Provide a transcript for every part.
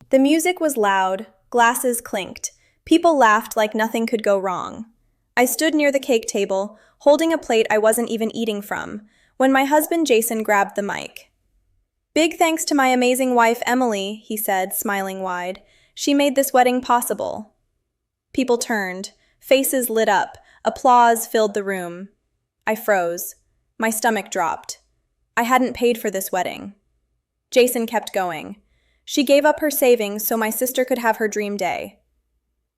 The music was loud, glasses clinked. People laughed like nothing could go wrong. I stood near the cake table, holding a plate I wasn't even eating from, when my husband Jason grabbed the mic. "Big thanks to my amazing wife Emily," he said, smiling wide. "She made this wedding possible." People turned, faces lit up, applause filled the room. I froze. My stomach dropped. I hadn't paid for this wedding. Jason kept going. "She gave up her savings so my sister could have her dream day."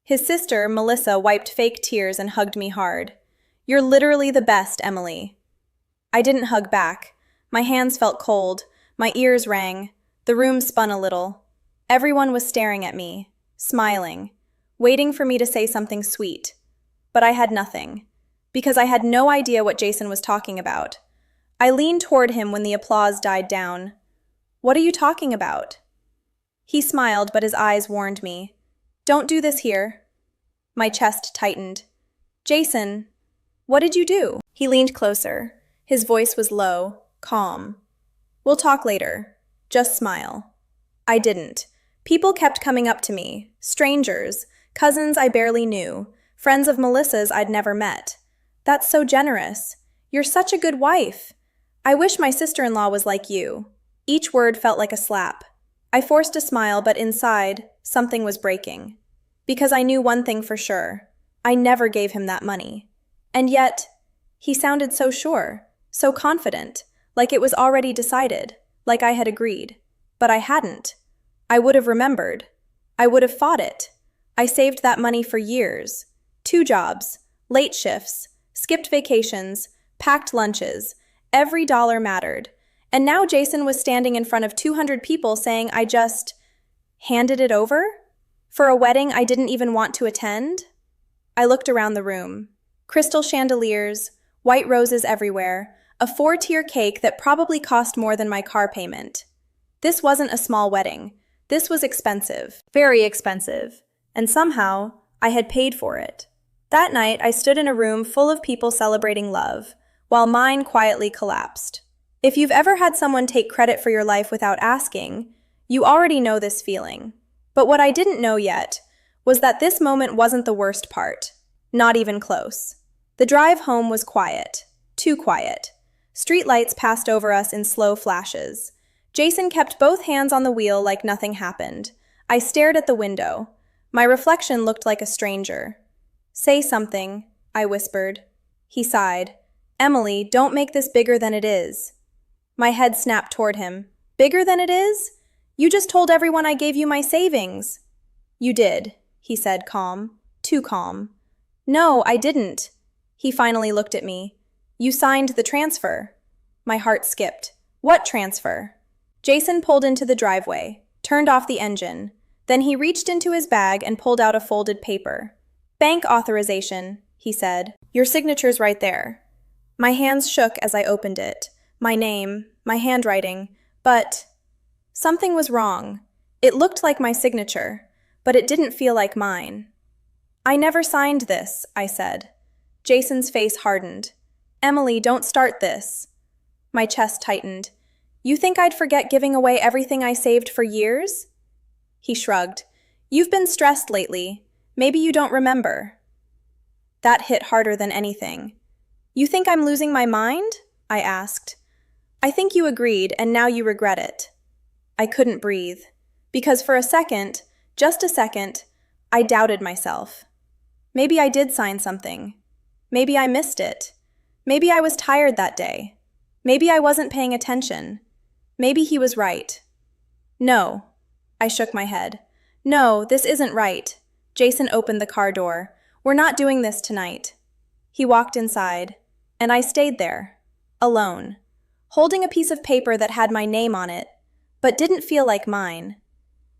His sister, Melissa, wiped fake tears and hugged me hard. "You're literally the best, Emily." I didn't hug back. My hands felt cold. My ears rang. The room spun a little. Everyone was staring at me, smiling, waiting for me to say something sweet. But I had nothing, because I had no idea what Jason was talking about. I leaned toward him when the applause died down. "What are you talking about?" He smiled, but his eyes warned me. "Don't do this here." My chest tightened. "Jason, what did you do?" He leaned closer. His voice was low, calm. "We'll talk later. Just smile." I didn't. People kept coming up to me. Strangers, cousins I barely knew, friends of Melissa's I'd never met. "That's so generous. You're such a good wife. I wish my sister-in-law was like you." Each word felt like a slap. I forced a smile, but inside, something was breaking. Because I knew one thing for sure. I never gave him that money. And yet, he sounded so sure, so confident, like it was already decided, like I had agreed. But I hadn't. I would have remembered. I would have fought it. I saved that money for years. 2 jobs, late shifts, skipped vacations, packed lunches. Every dollar mattered. And now Jason was standing in front of 200 people saying I just handed it over? For a wedding I didn't even want to attend? I looked around the room. Crystal chandeliers, white roses everywhere, a 4-tier cake that probably cost more than my car payment. This wasn't a small wedding. This was expensive, very expensive. And somehow, I had paid for it. That night, I stood in a room full of people celebrating love, while mine quietly collapsed. If you've ever had someone take credit for your life without asking, you already know this feeling. But what I didn't know yet was that this moment wasn't the worst part. Not even close. The drive home was quiet. Too quiet. Streetlights passed over us in slow flashes. Jason kept both hands on the wheel like nothing happened. I stared at the window. My reflection looked like a stranger. "Say something," I whispered. He sighed. "Emily, don't make this bigger than it is." My head snapped toward him. "Bigger than it is? You just told everyone I gave you my savings." "You did," he said, calm. Too calm. "No, I didn't." He finally looked at me. "You signed the transfer." My heart skipped. "What transfer?" Jason pulled into the driveway, turned off the engine. Then he reached into his bag and pulled out a folded paper. "Bank authorization," he said. "Your signature's right there." My hands shook as I opened it. My name, my handwriting, but something was wrong. It looked like my signature, but it didn't feel like mine. "I never signed this," I said. Jason's face hardened. "Emily, don't start this." My chest tightened. "You think I'd forget giving away everything I saved for years?" He shrugged. "You've been stressed lately. Maybe you don't remember." That hit harder than anything. "You think I'm losing my mind?" I asked. "I think you agreed, and now you regret it." I couldn't breathe, because for a second, just a second, I doubted myself. Maybe I did sign something. Maybe I missed it. Maybe I was tired that day. Maybe I wasn't paying attention. Maybe he was right. "No." I shook my head. "No, this isn't right." Jason opened the car door. "We're not doing this tonight." He walked inside, and I stayed there, alone, holding a piece of paper that had my name on it, but didn't feel like mine.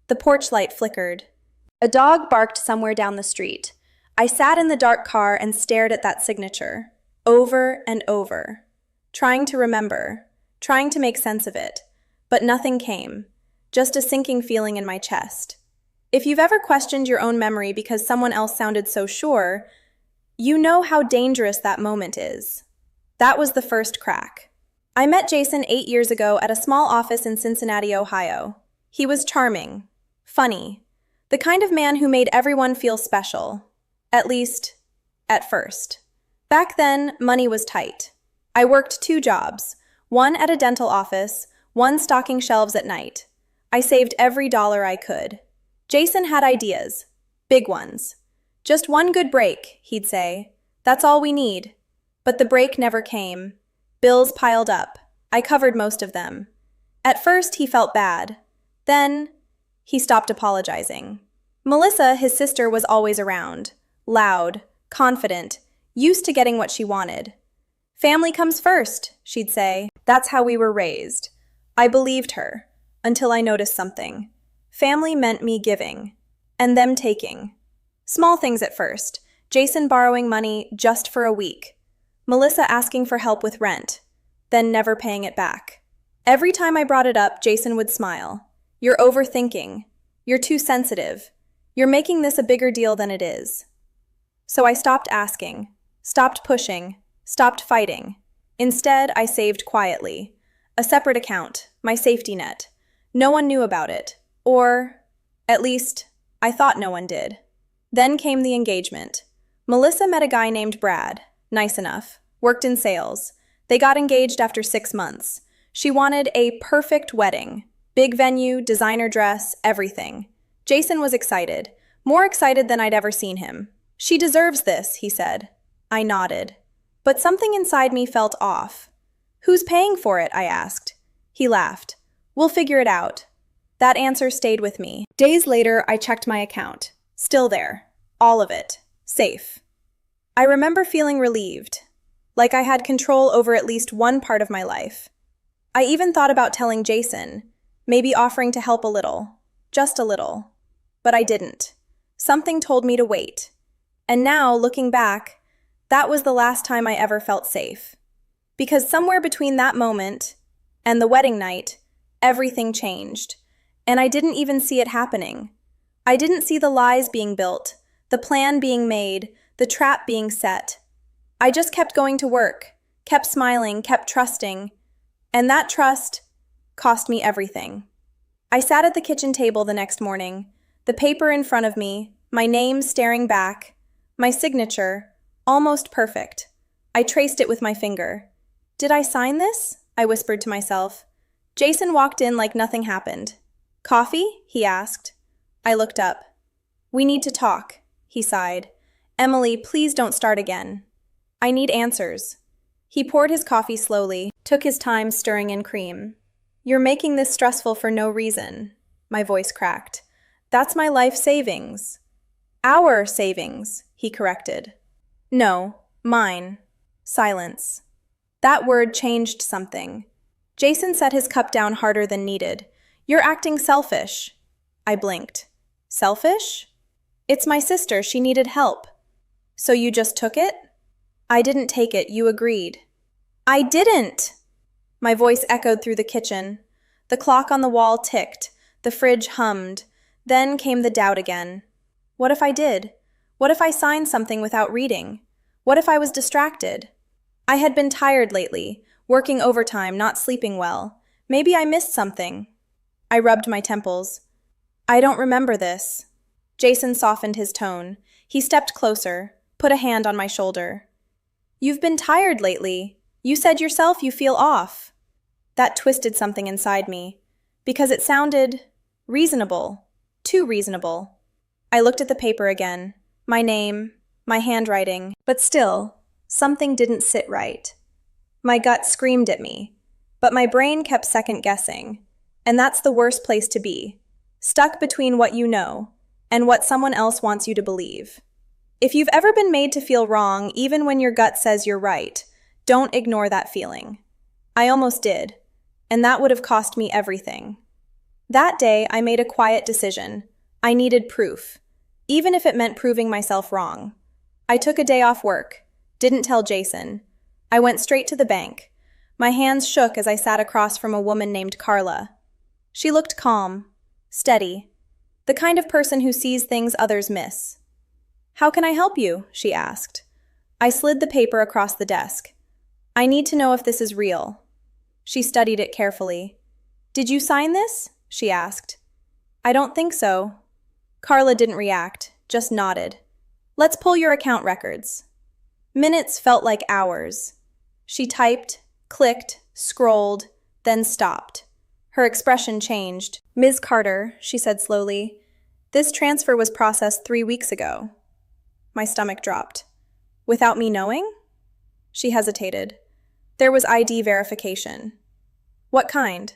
The porch light flickered. A dog barked somewhere down the street. I sat in the dark car and stared at that signature, over and over, trying to remember, trying to make sense of it, but nothing came, just a sinking feeling in my chest. If you've ever questioned your own memory because someone else sounded so sure, you know how dangerous that moment is. That was the first crack. I met Jason 8 years ago at a small office in Cincinnati, Ohio. He was charming, Funny. The kind of man who made everyone feel special. At least, at first. Back then, money was tight. I worked 2 jobs, one at a dental office, one stocking shelves at night. I saved every dollar I could. Jason had ideas. Big ones. Just one good break, he'd say. That's all we need. But the break never came. Bills piled up. I covered most of them. At first, he felt bad. Then, he stopped apologizing. Melissa, his sister, was always around. Loud, confident, used to getting what she wanted. Family comes first, she'd say. That's how we were raised. I believed her, until I noticed something. Family meant me giving, and them taking. Small things at first. Jason borrowing money just for a week. Melissa asking for help with rent, then never paying it back. Every time I brought it up, Jason would smile. You're overthinking. You're too sensitive. You're making this a bigger deal than it is. So I stopped asking, stopped pushing, stopped fighting. Instead, I saved quietly. A separate account, my safety net. No one knew about it. Or, at least, I thought no one did. Then came the engagement. Melissa met a guy named Brad. Nice enough. Worked in sales. They got engaged after 6 months. She wanted a perfect wedding. Big venue, designer dress, everything. Jason was excited. More excited than I'd ever seen him. She deserves this, he said. I nodded. But something inside me felt off. Who's paying for it? I asked. He laughed. We'll figure it out. That answer stayed with me. Days later, I checked my account. Still there. All of it. Safe. I remember feeling relieved. Like I had control over at least one part of my life. I even thought about telling Jason, maybe offering to help a little. Just a little. But I didn't. Something told me to wait. And now, looking back, that was the last time I ever felt safe. Because somewhere between that moment and the wedding night, everything changed. And I didn't even see it happening. I didn't see the lies being built, the plan being made, the trap being set. I just kept going to work, kept smiling, kept trusting. And that trust cost me everything. I sat at the kitchen table the next morning, the paper in front of me, my name staring back, my signature, almost perfect. I traced it with my finger. Did I sign this? I whispered to myself. Jason walked in like nothing happened. Coffee? He asked. I looked up. We need to talk, he sighed. Emily, please don't start again. I need answers. He poured his coffee slowly, took his time stirring in cream. You're making this stressful for no reason, my voice cracked. That's my life savings. Our savings, he corrected. No, mine. Silence. That word changed something. Jason set his cup down harder than needed. You're acting selfish. I blinked. Selfish? It's my sister, she needed help. So you just took it? I didn't take it, you agreed. I didn't! My voice echoed through the kitchen. The clock on the wall ticked. The fridge hummed. Then came the doubt again. What if I did? What if I signed something without reading? What if I was distracted? I had been tired lately, working overtime, not sleeping well. Maybe I missed something. I rubbed my temples. I don't remember this. Jason softened his tone. He stepped closer, put a hand on my shoulder. You've been tired lately. You said yourself you feel off. That twisted something inside me, because it sounded reasonable, too reasonable. I looked at the paper again, my name, my handwriting, but still, something didn't sit right. My gut screamed at me, but my brain kept second-guessing, and that's the worst place to be, stuck between what you know and what someone else wants you to believe. If you've ever been made to feel wrong, even when your gut says you're right, don't ignore that feeling. I almost did, and that would have cost me everything. That day, I made a quiet decision. I needed proof, even if it meant proving myself wrong. I took a day off work, didn't tell Jason. I went straight to the bank. My hands shook as I sat across from a woman named Carla. She looked calm, steady, the kind of person who sees things others miss. How can I help you? She asked. I slid the paper across the desk. I need to know if this is real. She studied it carefully. Did you sign this? She asked. I don't think so. Carla didn't react, just nodded. Let's pull your account records. Minutes felt like hours. She typed, clicked, scrolled, then stopped. Her expression changed. Ms. Carter, she said slowly, this transfer was processed 3 weeks ago. My stomach dropped. Without me knowing? She hesitated. There was ID verification. What kind?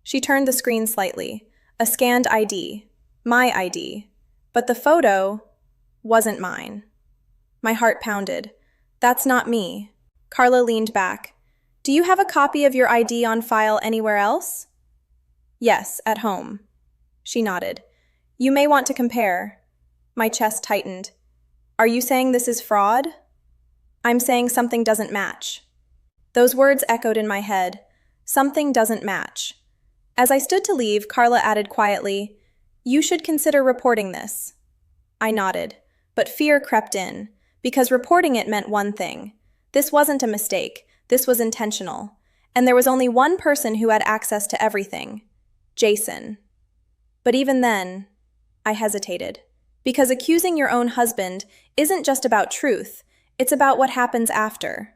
She turned the screen slightly. A scanned ID. My ID. But the photo wasn't mine. My heart pounded. That's not me. Carla leaned back. Do you have a copy of your ID on file anywhere else? Yes, at home. She nodded. You may want to compare. My chest tightened. Are you saying this is fraud? I'm saying something doesn't match. Those words echoed in my head. Something doesn't match. As I stood to leave, Carla added quietly, You should consider reporting this. I nodded, but fear crept in, because reporting it meant one thing. This wasn't a mistake, this was intentional. And there was only one person who had access to everything. Jason. But even then, I hesitated. Because accusing your own husband isn't just about truth, it's about what happens after.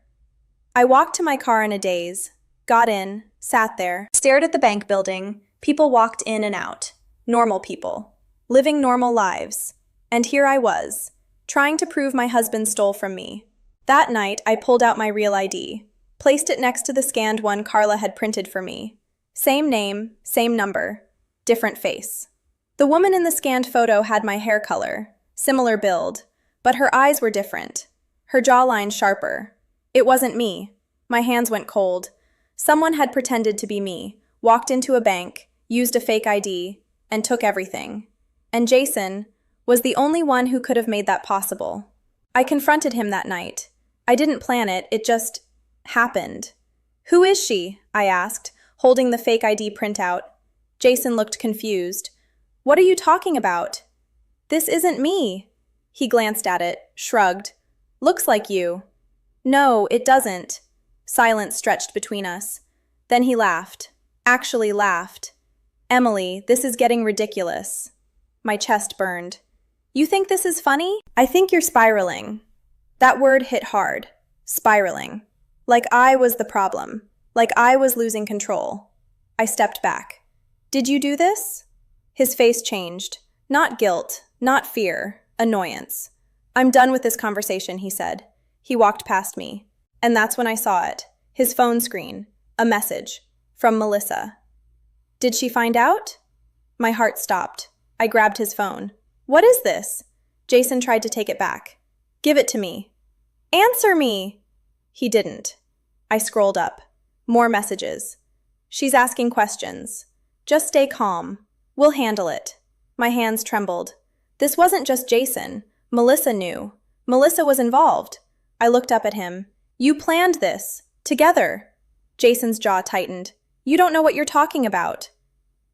I walked to my car in a daze, got in, sat there, stared at the bank building. People walked in and out. Normal people. Living normal lives. And here I was, trying to prove my husband stole from me. That night, I pulled out my real ID, placed it next to the scanned one Carla had printed for me. Same name, same number, different face. The woman in the scanned photo had my hair color, similar build, but her eyes were different. Her jawline sharper. It wasn't me. My hands went cold. Someone had pretended to be me, walked into a bank, used a fake ID, and took everything. And Jason was the only one who could have made that possible. I confronted him that night. I didn't plan it, it just happened. Who is she? I asked, holding the fake ID printout. Jason looked confused. What are you talking about? This isn't me. He glanced at it, shrugged. Looks like you. No, it doesn't. Silence stretched between us. Then he laughed. Actually laughed. Emily, this is getting ridiculous. My chest burned. You think this is funny? I think you're spiraling. That word hit hard. Spiraling. Like I was the problem. Like I was losing control. I stepped back. Did you do this? His face changed. Not guilt, not fear, annoyance. I'm done with this conversation, he said. He walked past me. And that's when I saw it. His phone screen. A message. From Melissa. Did she find out? My heart stopped. I grabbed his phone. What is this? Jason tried to take it back. Give it to me. Answer me! He didn't. I scrolled up. More messages. She's asking questions. Just stay calm. We'll handle it. My hands trembled. This wasn't just Jason. Melissa knew. Melissa was involved. I looked up at him. You planned this. Together. Jason's jaw tightened. You don't know what you're talking about.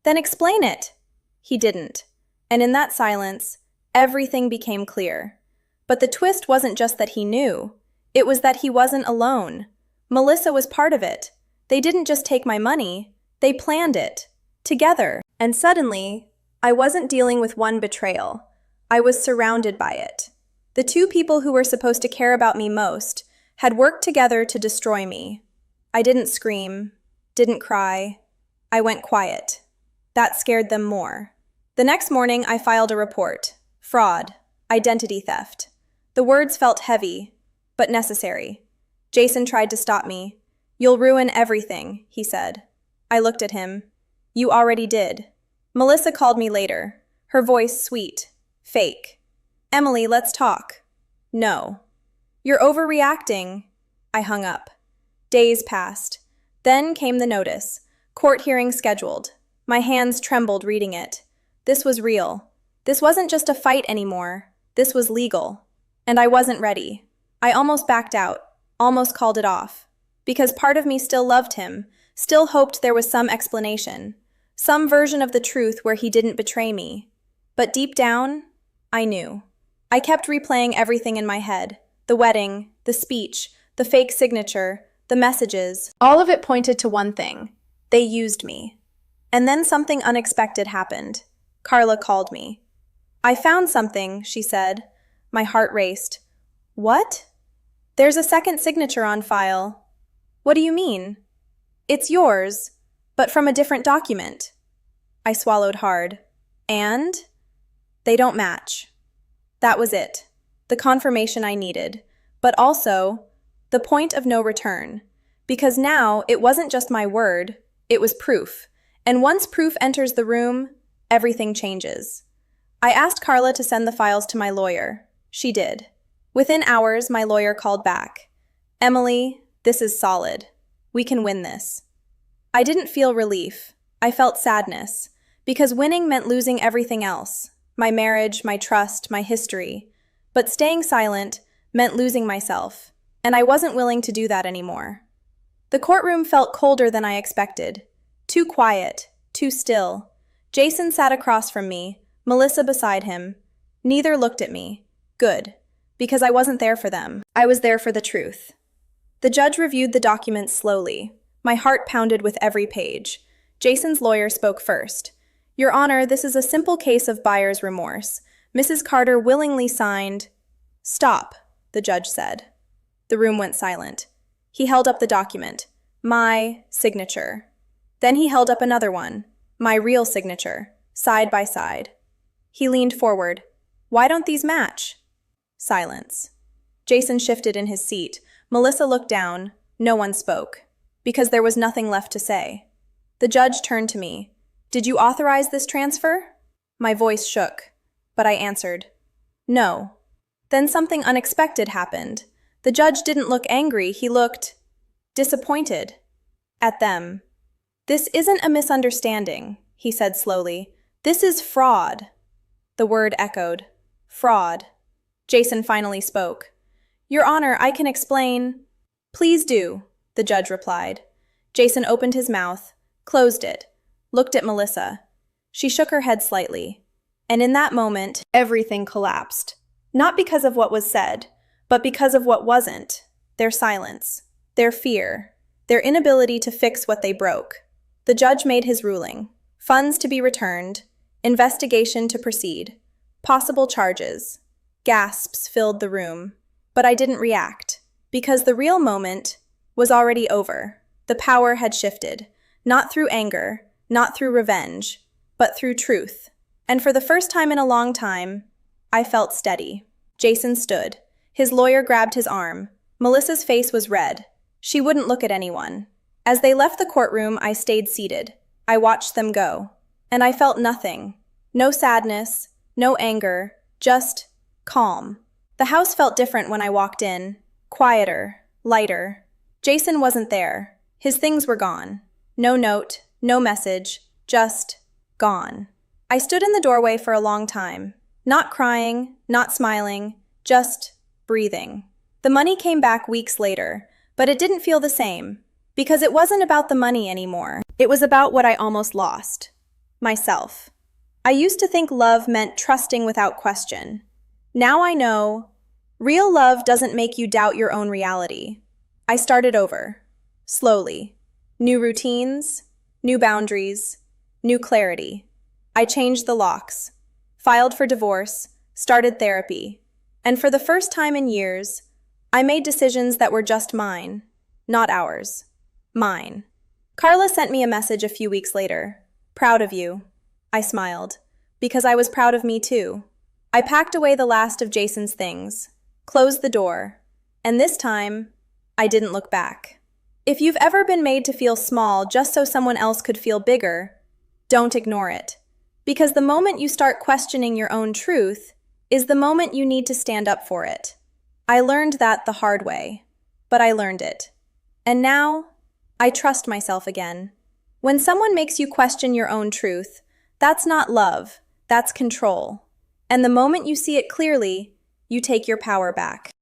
Then explain it. He didn't. And in that silence, everything became clear. But the twist wasn't just that he knew. It was that he wasn't alone. Melissa was part of it. They didn't just take my money. They planned it. Together. And suddenly, I wasn't dealing with one betrayal. I was surrounded by it. The two people who were supposed to care about me most had worked together to destroy me. I didn't scream, didn't cry. I went quiet. That scared them more. The next morning, I filed a report. Fraud. Identity theft. The words felt heavy, but necessary. Jason tried to stop me. You'll ruin everything, he said. I looked at him. You already did. Melissa called me later. Her voice sweet. Fake. Emily, let's talk. No. You're overreacting. I hung up. Days passed. Then came the notice. Court hearing scheduled. My hands trembled reading it. This was real. This wasn't just a fight anymore. This was legal. And I wasn't ready. I almost backed out, almost called it off. Because part of me still loved him, still hoped there was some explanation, some version of the truth where he didn't betray me. But deep down, I knew. I kept replaying everything in my head. The wedding, the speech, the fake signature, the messages. All of it pointed to one thing. They used me. And then something unexpected happened. Carla called me. I found something, she said. My heart raced. What? There's a second signature on file. What do you mean? It's yours, but from a different document. I swallowed hard. And? They don't match. That was it. The confirmation I needed. But also, the point of no return. Because now, it wasn't just my word, it was proof. And once proof enters the room, everything changes. I asked Carla to send the files to my lawyer. She did. Within hours, my lawyer called back. Emily, this is solid. We can win this. I didn't feel relief. I felt sadness. Because winning meant losing everything else. My marriage, my trust, my history. But staying silent meant losing myself. And I wasn't willing to do that anymore. The courtroom felt colder than I expected. Too quiet, too still. Jason sat across from me, Melissa beside him. Neither looked at me. Good. Because I wasn't there for them. I was there for the truth. The judge reviewed the documents slowly. My heart pounded with every page. Jason's lawyer spoke first. Your Honor, this is a simple case of buyer's remorse. Mrs. Carter willingly signed. Stop, the judge said. The room went silent. He held up the document. My signature. Then he held up another one. My real signature. Side by side. He leaned forward. Why don't these match? Silence. Jason shifted in his seat. Melissa looked down. No one spoke. Because there was nothing left to say. The judge turned to me. Did you authorize this transfer? My voice shook, but I answered, no. Then something unexpected happened. The judge didn't look angry, he looked disappointed at them. This isn't a misunderstanding, he said slowly. This is fraud. The word echoed. Fraud. Jason finally spoke. Your Honor, I can explain. Please do, the judge replied. Jason opened his mouth, closed it, looked at Melissa. She shook her head slightly. And in that moment, everything collapsed. Not because of what was said, but because of what wasn't. Their silence, their fear, their inability to fix what they broke. The judge made his ruling. Funds to be returned, investigation to proceed, possible charges. Gasps filled the room. But I didn't react, because the real moment was already over. The power had shifted, not through anger, not through revenge, but through truth. And for the first time in a long time, I felt steady. Jason stood. His lawyer grabbed his arm. Melissa's face was red. She wouldn't look at anyone. As they left the courtroom, I stayed seated. I watched them go. And I felt nothing. No sadness, no anger, just calm. The house felt different when I walked in. Quieter, lighter. Jason wasn't there. His things were gone. No note, no message, just gone. I stood in the doorway for a long time. Not crying, not smiling, just breathing. The money came back weeks later, but it didn't feel the same. Because it wasn't about the money anymore. It was about what I almost lost. Myself. I used to think love meant trusting without question. Now I know, real love doesn't make you doubt your own reality. I started over. Slowly. New routines, new boundaries, new clarity. I changed the locks, filed for divorce, started therapy. And for the first time in years, I made decisions that were just mine, not ours. Mine. Carla sent me a message a few weeks later. Proud of you. I smiled, because I was proud of me too. I packed away the last of Jason's things, closed the door, and this time, I didn't look back. If you've ever been made to feel small just so someone else could feel bigger, don't ignore it. Because the moment you start questioning your own truth is the moment you need to stand up for it. I learned that the hard way, but I learned it. And now, I trust myself again. When someone makes you question your own truth, that's not love, that's control. And the moment you see it clearly, you take your power back.